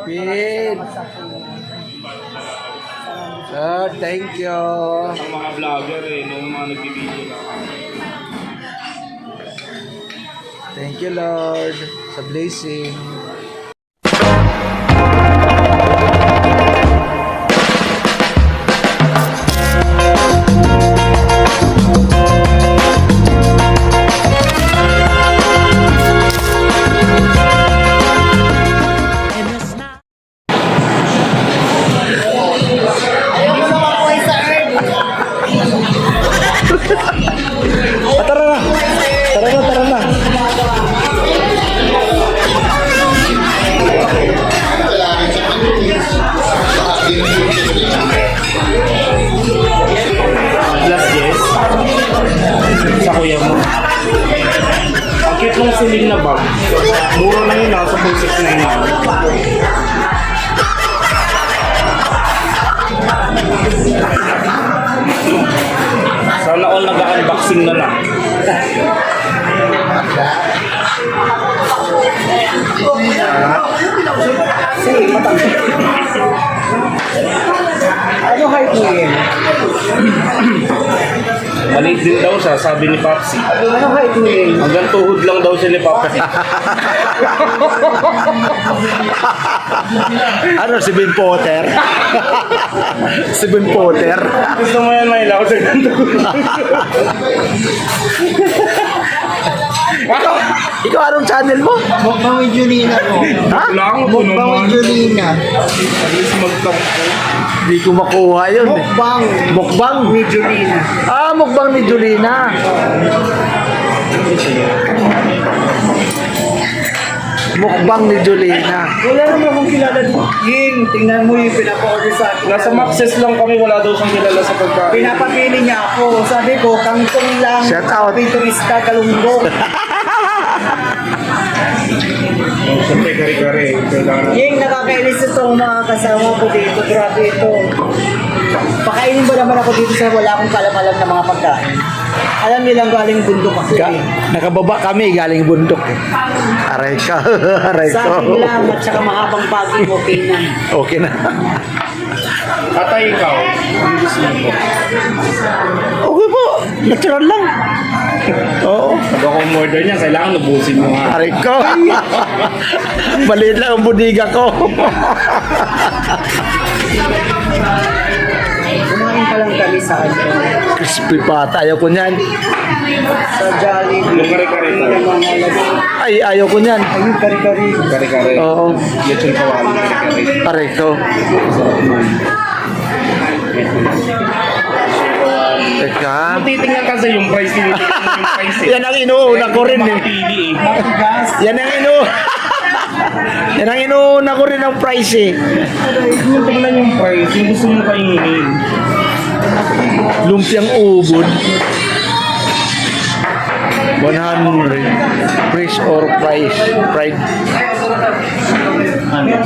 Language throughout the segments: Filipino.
Pin. Sir, thank you. Ang mga vlogger nung mga nagbibideo lang. Thank you, Lord, sa blessing. Tara na. Tara na. Last yes. Sa kuya mo. Ang cute ng siling na bag. Mura na yun sa 269. Sana all nag-unboxing na lang. Ano height mo yun? Maliit din daw siya, sabi ni Papsi. Ano height mo yun? Hanggang tuhod lang daw siya ni Papsi. Ano, si Ben Potter? Si Ben Potter? Gusto mo yan, Mayla? Ako sa ganito. Ikaw anong channel mo? Mukbang with Julina po. Ha? Lang ko Mukbang with naman. Julina. Alis magtang ko. Hindi ko makuha yun. Mukbang Mukbang? with Julina. Ah, mukbang ni Julina. Mukbang ni Julina. Wala naman akong kilala dito. Ying, tingnan mo yung pinapa-order sa akin. Nasa Maxes lang kami, wala daw siyang kilala sa pagkain. Pinapapili niya ako. Sabi ko, kangkong lang. Shout out. Pinturista, kalunggo. Siyempre, kare-kare. Kailangan. Ying, nakakainis itong mga kasama ko dito. Grabe ito. Pakainin ba naman ako dito sa wala akong kalam-alam na mga pagkain? Alam nilang galing bundok ako. Ga nakababa kami galing bundok. Aray ka. Aray Sa ko. akin lang at saka mahabang pagi, okay na. Okay na. Atay ikaw, ano gusto mo po? Okay po. Natural lang. Oo. Pag ako umorder niya, kailangan lubusin mo nga. Aray ko. Maliit lang ang budiga ko. Kumain pa lang kami sa ano. Crispy pata. Ayaw ko niyan. Sa Jollibee. Yung kare-kare Hindi tayo. naman alam. Ay, ayaw ko niyan. Ayun, kari-kari. Kare-kare. Oo. Lechon kawali, kare-kare. Aray ko. Teka. Titingnan kasi yung price niyo. Yung price Yan ang inuuna ko rin eh. Pili eh. Gas. Yan ang Yan ang inuuna ko rin ang price eh. Yung tingnan yung price, yung gusto mo kainin. Lumpiang ubod. 100. Fish or price? Fried. Ano?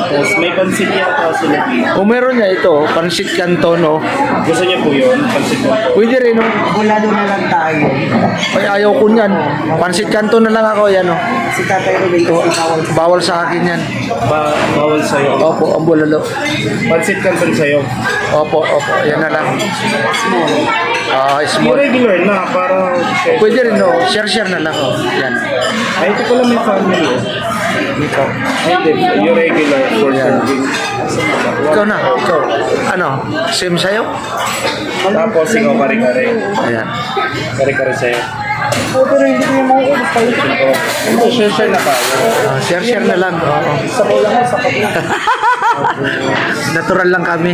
Tapos may pansit yata sila. O meron niya ito, pansit canton oh. Gusto niya po yun, pansit mo. Pwede rin oh. Bulado na lang tayo. Ay, ayaw ko niyan. Pansit canton na lang ako yan oh. Si Tatay Ruben kasi bawal. Bawal sa akin yan. Bawal sa'yo. Opo, ang bulalo. Pansit canton sa'yo. Opo, yan na lang. Ah, Yung small. regular na, para... Pwede rin oh. Share na lang oh. Yan. Ay, ito pala may family oh. Ito. Ay, hindi. Yung regular for Yan. serving. Ikaw na. Ikaw. Ano? Same sa'yo? Tapos ikaw kare-kare. Ayan. Kare-kare sa'yo. Pero hindi ko yung mga ulit tayo. Ito, share na tayo. Share na lang. Oo. Sa kulang mo, sa kapila. Natural lang kami.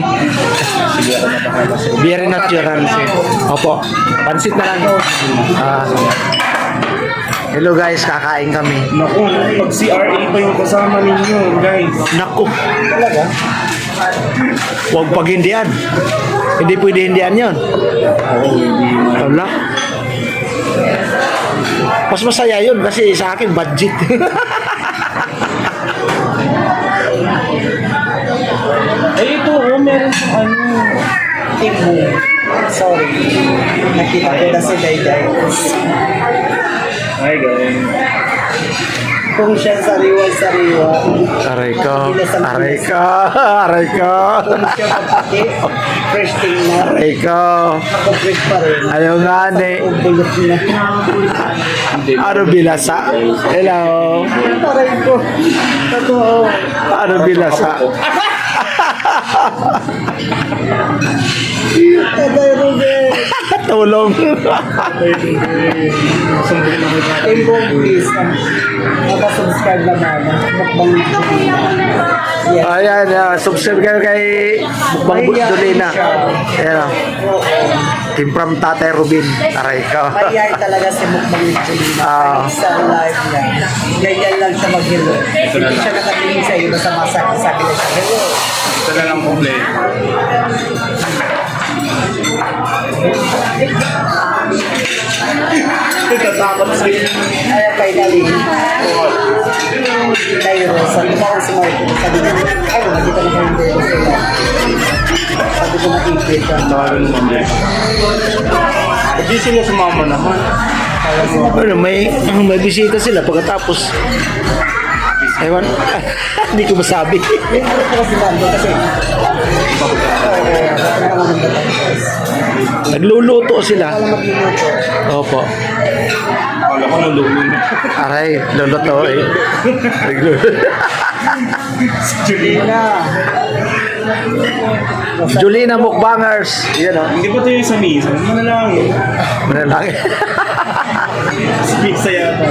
Sige, ako na bahala sa'yo. Very natural. Opo. Pansit na lang. Hello guys, kakain kami. Naku, pag CRA pa yung kasama ninyo, guys. Naku, Talaga? huwag pag hindian. Hindi pwede hindian yun. Oo, hindi man. Wala. Mas masaya yun kasi sa akin budget. Eh, ito, meron siyang ano. Timu. Sorry. Nakita ko na si Dayday. Hi, guys. Kung siya sariwa-sariwa. Aray ko. Aray ko. Aray ko. Kung siya kapati, fresh tingnan. Aray ko. Ako fresh pa rin. Ayaw nga ni. Ubulot na. Ano bilasa? Hello. Aray ko. Totoo. Ano bilasa? Tatay Ruben. Tulong. Timbong please. Nakasubscribe naman. Mukbang yan. Ayan, subscribe kayo kay Bang Dolina. Ayan. Team from Tatay Rubin. Aray ko. Mayay talaga si Mukbang Julina. Ah. Sa live niya. Ganyan lang siya mag-hilo. Hindi siya nakatingin sa iyo. Basta masakit-sakit na siya. Hello. Ito na lang problema. Natatakot sa'yo. Kaya kay Dali. Kay Rosa. Di ba ako si Marco? Sabi niya, ay, nakita na kayo dito sila. Sabi ko nakikita siya. Tawagan mo ang Hindi sila sumama naman. Ano, may bisita sila pagkatapos. Ewan, hindi ko masabi. Yung ano po kasi Mando kasi. Nagluluto sila. Wala magluluto. Opo. Akala ko nalulun na. Aray, luluto eh. Nagluluto. Julina. Julina Mukbangers. Yan o. Hindi ba ito yung sa misa? Manalangin. Manalangin. Misa yata.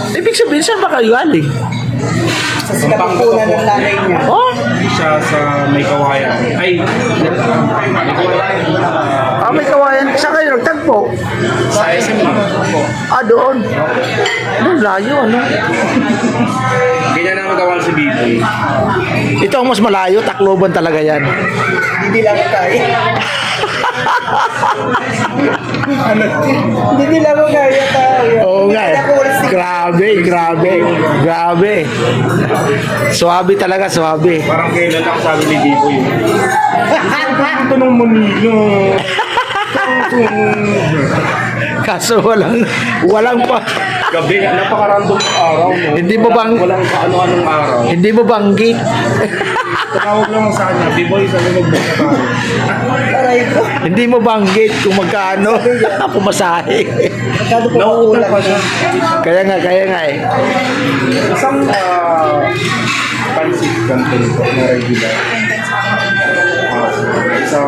Ibig sabihin, saan ba kayo galing? Sa sinapupunan ng nanay niya. Oh, Siya sa may kawayan. Ay, may kawayan. may kawayan. Saan kayo nagtagpo? Sa SM lang. Doon. Doon, layo, ano? Ganyan naman kawal si Biboy. Ito ang mas malayo, Tacloban talaga yan. Hindi lang tayo. Hindi lang mo kaya tayo. Oo nga eh. Grabe. Suwabe talaga, suwabe. Parang kailan ako sabi ni Biboy. Ito ng Manila. Kaso walang pa. Gabi, napaka-random araw. No? Hindi mo bang- Walang kaano-anong araw. Hindi mo banggit. Tawag lang sa kanya, Biboy, sabi mo ba tayo? Aray ko. Hindi mo banggit kung magkano pumasahe. Masyado po Nauulan kulang pa siya. Kaya nga eh. Isang pancit canton po na regular. Isa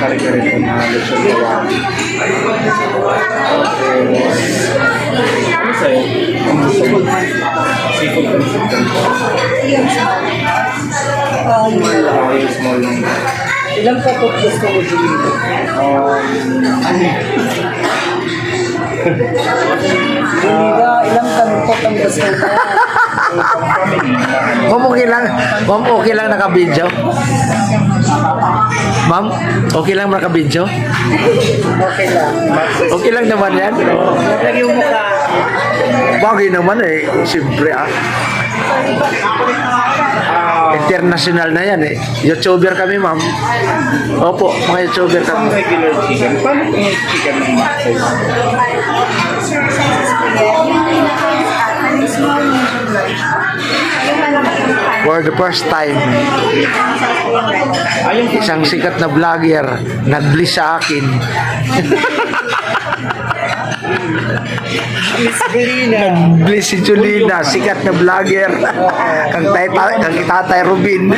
kare-kare po na lechon gawa. Ano sa'yo? Ang gusto mo? Seafood pancit canton. Yung small lang. Ilang pa po gusto mo Julina? Julina, ilang tampok ang gusto mo? Ma'am, okay lang naka-video? Ma'am, okay lang naka-video? Okay lang. Okay lang naman yan. Lagi yung mukha. Bagay naman eh. Siyempre international na yan eh. YouTuber kami, ma'am. Opo, mga YouTuber Isang kami. regular chicken. Paano kung yung chicken ng max size? For the first time, Ayun po. isang sikat na vlogger nag-bliss sa akin. Miss Julina. Bliss si Julina, sikat na vlogger. Kang Tatay Rubin.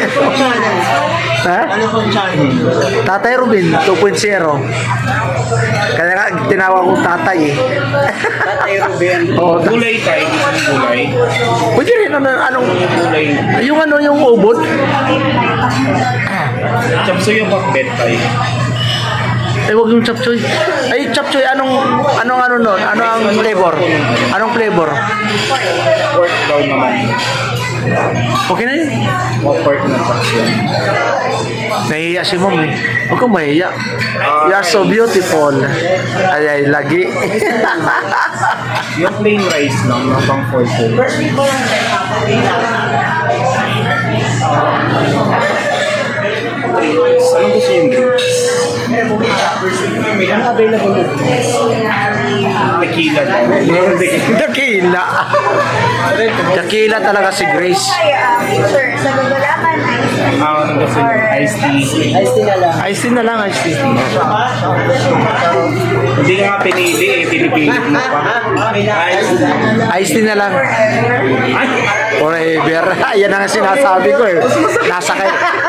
Ha? Ano pong channel? Tatay Rubin 2.0. Kaya nga tinawag kong tatay eh. Tatay Ruben. Oh, Gulay tayo. Gusto ng gulay. pwede rin anong Gulay. yung ubod. Chapsuy yung bakbet tayo. Wag yung chapchoy. Ay, chapchoy, anong nun? Ano ang flavor? Anong flavor? Pork daw naman. Okay na yun. Pork na chapsuy. Nahihiya si mom eh. Huwag kang mahihiya. You are so beautiful. Ay, lagi. Yung plain rice lang, ng pang pork. Anong gusto yung drinks? Ang available na. Tequila daw. Meron tequila. Tequila. Tequila talaga si Grace. Sir, sa gagalaman, Ano gusto niyo? Iced tea. Ice tea na lang. Ice tea na lang, ice tea. Hindi ka nga pinili eh, pinipilit mo pa. Ice tea na lang. Ay! Forever. Yan ang sinasabi ko eh.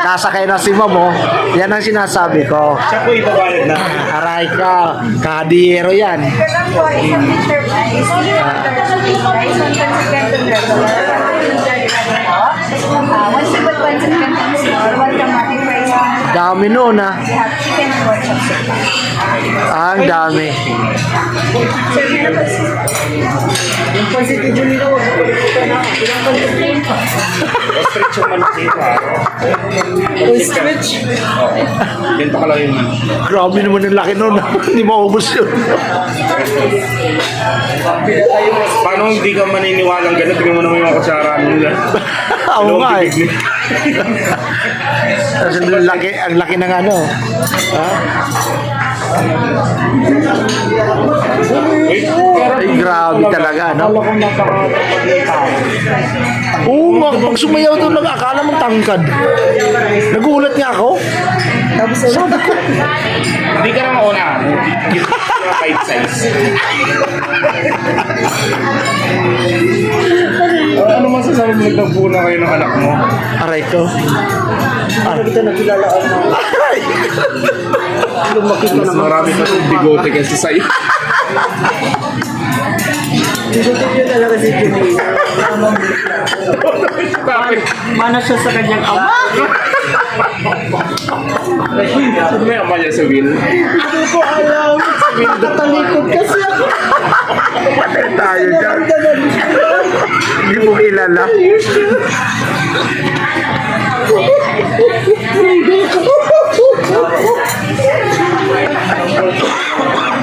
Nasakay na si Ma'am oh. Yan ang sinasabi ko. Siya po ibabayad na. Aray ka. Kadiyero yan. lang po, isang liter ice tea, isang pancit canton regular, one simple pancit canton small, one tomato fries, Dami noon ah. we have chicken and pork chop soup. Ang dami. Sir, meron po Yung pansit ni Junina, huwag ko palimutan na. Ilang pansit na yun. Ostrich yung manok dito. Ostrich? Oo. Ganito ka lang yung manok. Grabe naman yung laki noon. Hindi maubos yun. Paano hindi ka maniniwalang gano'n? Tingnan mo naman yung kutsara nila. Oo nga eh. Tapos ang laki ng ano. Ha? Ay, grabe talaga, no? Akala ko napakatapag ng tao. Oo nga, pag sumayaw doon, akala mong tangkad. Nagulat nga ako. Tapos ano? Hindi ka na mauna. Yung bite size. Ano masasabi mo nagtagpo na kayo ng anak mo? Aray ko. Ano kita nakilalaan mo? Lumaki ka Mas naman. marami pa itong bigote kasi sa'yo. Dito yun talaga si Junina. Bakit? Mana siya sa kanyang ama. May ama niya sa Will. Hindi ko alam. Natalikod kasi ako. Patay tayo dyan. Hindi mo kilala.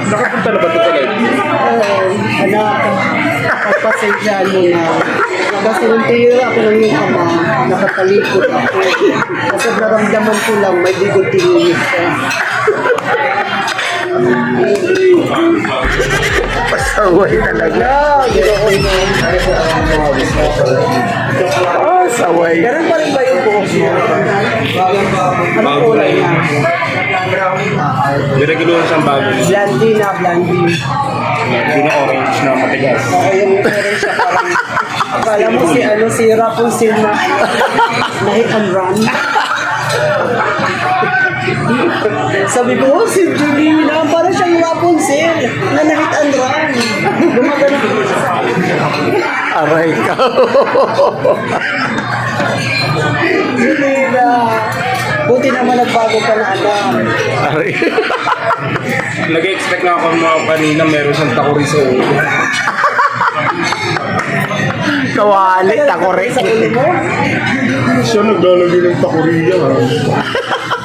Nakapunta na ba ito talaga? Anak, pagpasensyaan mo na. Kasi nung tiyura ako ng yung ama, nakatalikod ako. Kasi naramdaman ko lang, may bigod tininis siya. Pasaway talaga. Ganoon mo. Ah, saway. Ganun pa rin ba yung buhok mo? Anong kulay na? Diregulo siyang bago. Blondie na, blondie. Pino-orange na matigas. Oo, yung meron siya parang akala mo si Rapunzel na hit and run. Sabi ko, oh, si Julina, parang siyang Rapunzel na hit and run. Gumagano. Aray ka. Julina, buti naman nagbago ka na alam. Aray. Nag-expect na ako mga kanina meron siyang takuri sa ulo. Kawalit ako rin. Sa ulo mo, Siya naglalagay ng takuriya.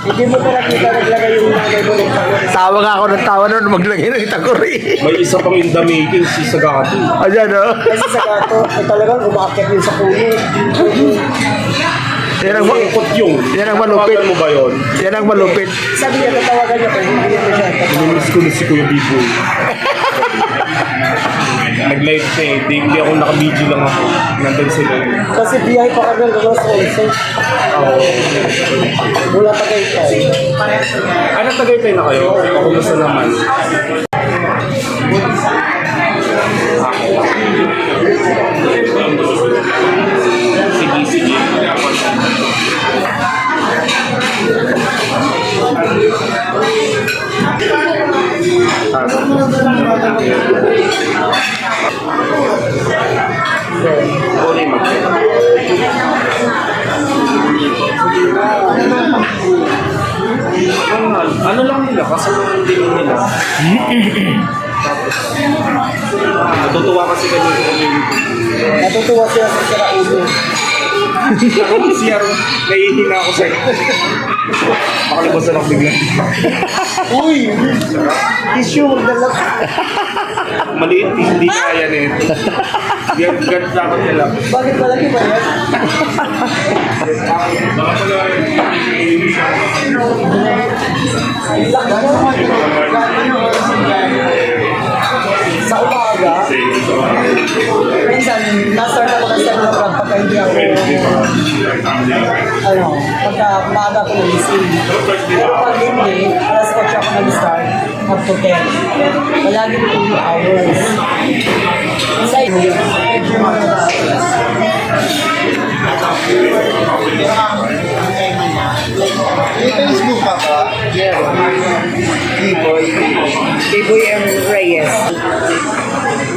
hindi mo pa nakita naglagay yung nanay mo ng tanong. Tawa nga ako ng tawa noon maglagay ng itakuri. May isa pang in the making, si Sagati. Ayan o. Kasi sa gato, ay talagang umakit yun sa puno. Yan ang, Ikot yung. Yan ang malupit. Tawagan mo ba yun? yan ang malupit. Sabi niya, tatawagan niya, pero hindi niya siya. Namiss ko na si Kuya Biboy. Nag-live siya eh. Hindi ako naka-video lang ako. Nandun sila. Kasi biyahe pa kami ng Los Angeles. Mula Tagaytay. Ano Tagaytay na kayo? Ako gusto naman. Sige, sige. Uli mo. Ano lang nila, kasi hindi nila. Natutuwa kasi kami sa community. Natutuwa siya sa Saraulo. Ako siya, nahihina ako sa'yo. Makalimutan ako bigla. Uy! Tissue, magdala. Maliit, hindi kaya nito. Yan, ganit dapat nila. Bakit malaki ba yan? Baka pala, pagka umaga ko nagising. Pero pag hindi, alas 8 ako nag-start, up to 10. Palagi 2 hours. Sa May Facebook ka ba? Kiboy. Biboy M. Reyes.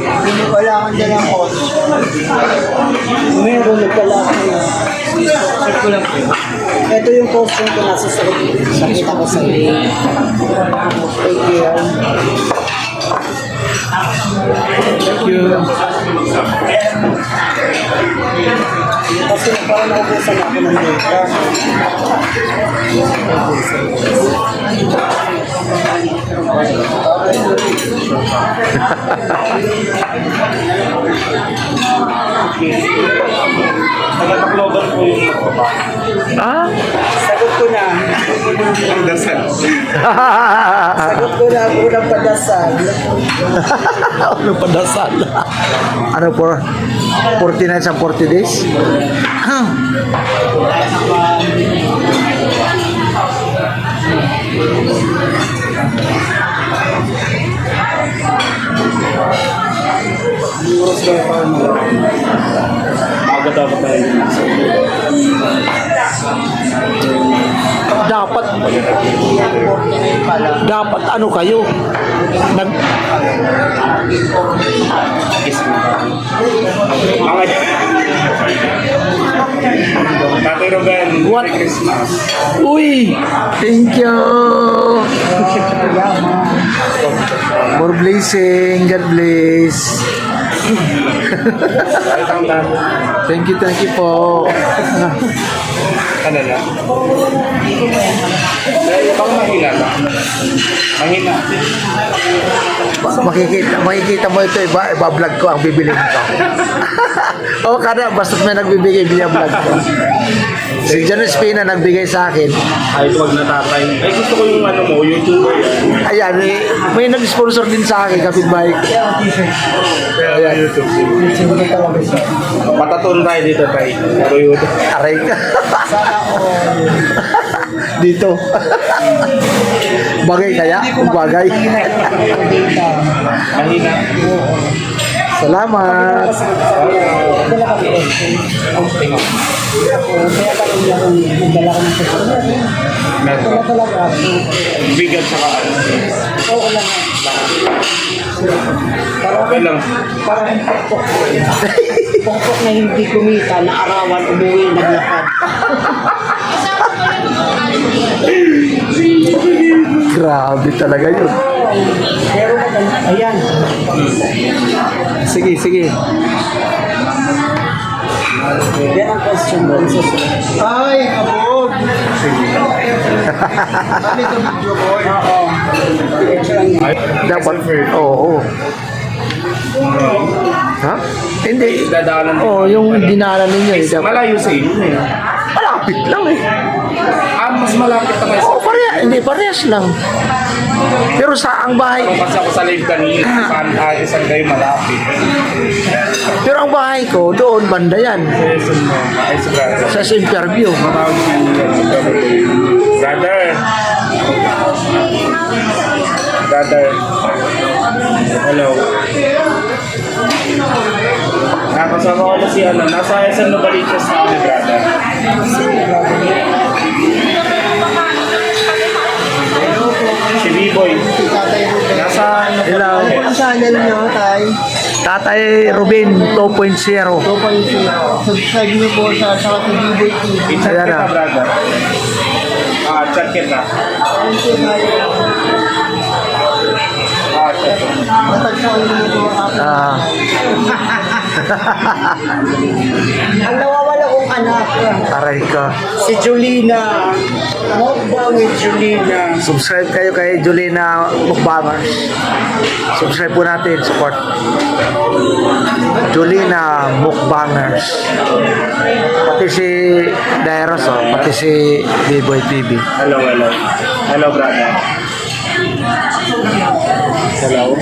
Hindi mo kailangan dyan ang post. Meron nagkalaki na. Check ko lang po. Ito yung costume ko nasa sa nakita ko sa link. Thank you. Thank you. Kasi parang naubusan ako ng data. Nagpapakloban po yung magpapa. Ah? Sagot ko na. Ang dasal. Sagot ko na ang unang padasal. Ano padasal? Ano po? 49 sa 40 days? Aga dapat tayo. Dapat ano kayo? Nag Okay. Tatay Ruben, What? Merry Christmas. Uy! Thank you! For blessing, God bless. Ay, tang Thank you po. Ano na? Dahil bang mahina lang. Mahina. Makikita mo ito, iba-vlog ko ang bibilin ko. O kada, basta may nagbibigay, vlog ko. Si John Espina nagbigay sa akin. Ay, huwag na tatay. Ay, gusto ko yung ano mo, YouTuber yan. Ayan, may nag-sponsor din sa akin, kapitbahay. Kaya YouTube. Patatun tayo dito tayo. Pero YouTube. Aray ka. Dito. Bagay kaya? Kung bagay. Mahina. Salamat. Dala kami rin. Kaya kami yung dala kami sa Meron. Dala talaga. Bigat sa kaan. Oo lang. Okay lang. Parang pokpok. Pokpok na hindi kumita, na arawan, umuwi, naglakad. Grabe talaga yun. Pero ayan. Sige, sige. Yan ang question mo. Ay, kabog! Kami ito video boy. Oo. Picture lang yan. Dapat, oo. Ha? Hindi. Dadaanan. Oo, yung dinanan ninyo. Dapat. Malayo sa inyo eh. Malapit lang eh. Mas malapit na kayo sa... Oo, hindi, parehas lang. Pero sa ang bahay, Kasi ako sa live kanina, saan kayo malapit. pero ang bahay ko, doon, banda yan. Lesson mo. Ay, sa brother. Sa interview. Matawag niyo yung brother. Brother. Hello. Nakasama ko na si ano, nasa SN Novaliches na kami, brother. Si B-Boy. Tatay Ruben. Nasa ano? Hello. Ang channel niyo, tay. Tatay Ruben 2.0. 2.0. Subscribe niyo po sa saka sa Biboy TV. I-chat Ayan kita, na. brother. Chat kita. Thank you, tay. Chat kita. Matagpuan niyo po ang aking Ah, Ang nawawala kong anak, aray ka. si Julina. Mukbang with Julina. Subscribe kayo kay Julina Mukbangers. Subscribe po natin, support. Julina Mukbangers. Pati si Dairos, oh. Pati si B-Boy TV. Hello, hello. Hello, brother. Hello.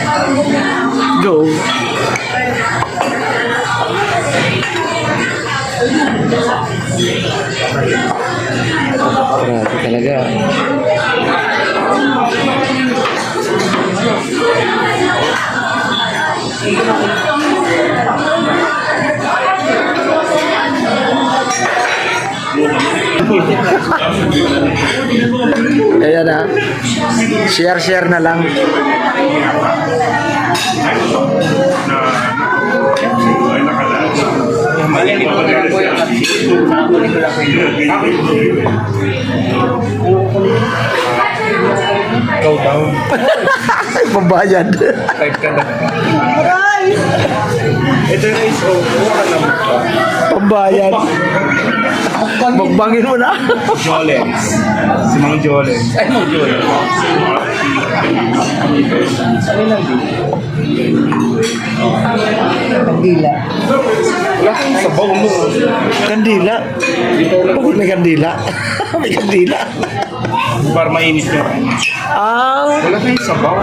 Go. talaga. Kaya na, share na lang. Go down. Pambayad. Type ka na. Ito na is ka naman. Pambayad. Magbangin mo na. Jolens. Si Mang Jolens. Ay, Mang Jolens. Kandila. Wala kang sabaw mo. Kandila. Bakit may kandila? May kandila. Para mainit yun. Ah, Wala kang sabaw.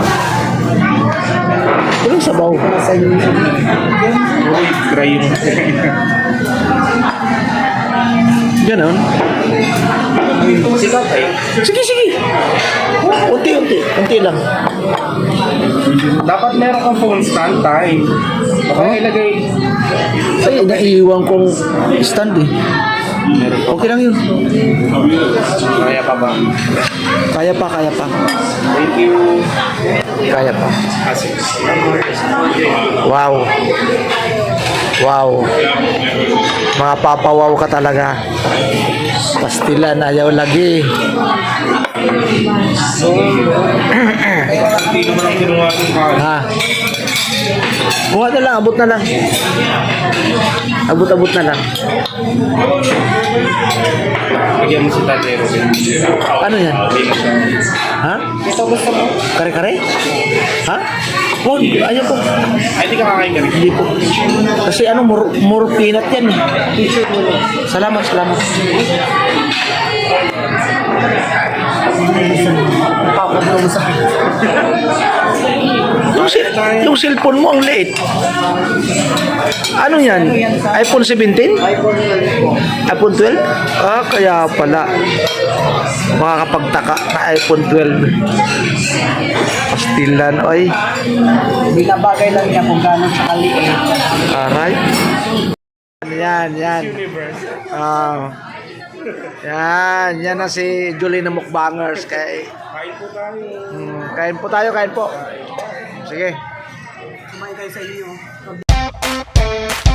walang sabaw. Uy, dry yung... Ganon. Si Tatay. Sige. Unti lang. Dapat meron kang phone stand time. Baka ilagay... Ay, naiiwan kong stand eh. Okay lang yun. Kaya pa ba? Kaya pa. Thank you. Kaya pa. Kasi. Wow. Mga papawaw ka talaga. Pastilan, ayaw lagi. So, hindi naman ang kinuha ng kain. Ha? Kuha na lang, abot na lang. Abot na lang. Bigyan mo si Tatay Robin. Ano yan? Ha? Ito gusto mo? Kare-kare? Ha? Huwag, ayaw po. Ay, hindi ka kakain ka rin. Hindi po. Kasi ano, more peanut yan eh. Salamat. Papabulo mo sa akin. Yung cellphone mo ang liit. Ano yan? iPhone 17? iPhone 12? Ah, kaya pala. Makakapagtaka na iPhone 12. Pastilan, oy. Binabagay lang niya kung gano'n sa kaliit. Aray. Yan. Yan na si Julie na mukbangers. Kain po tayo. Kain po. Sige. Kumain kayo sa inyo.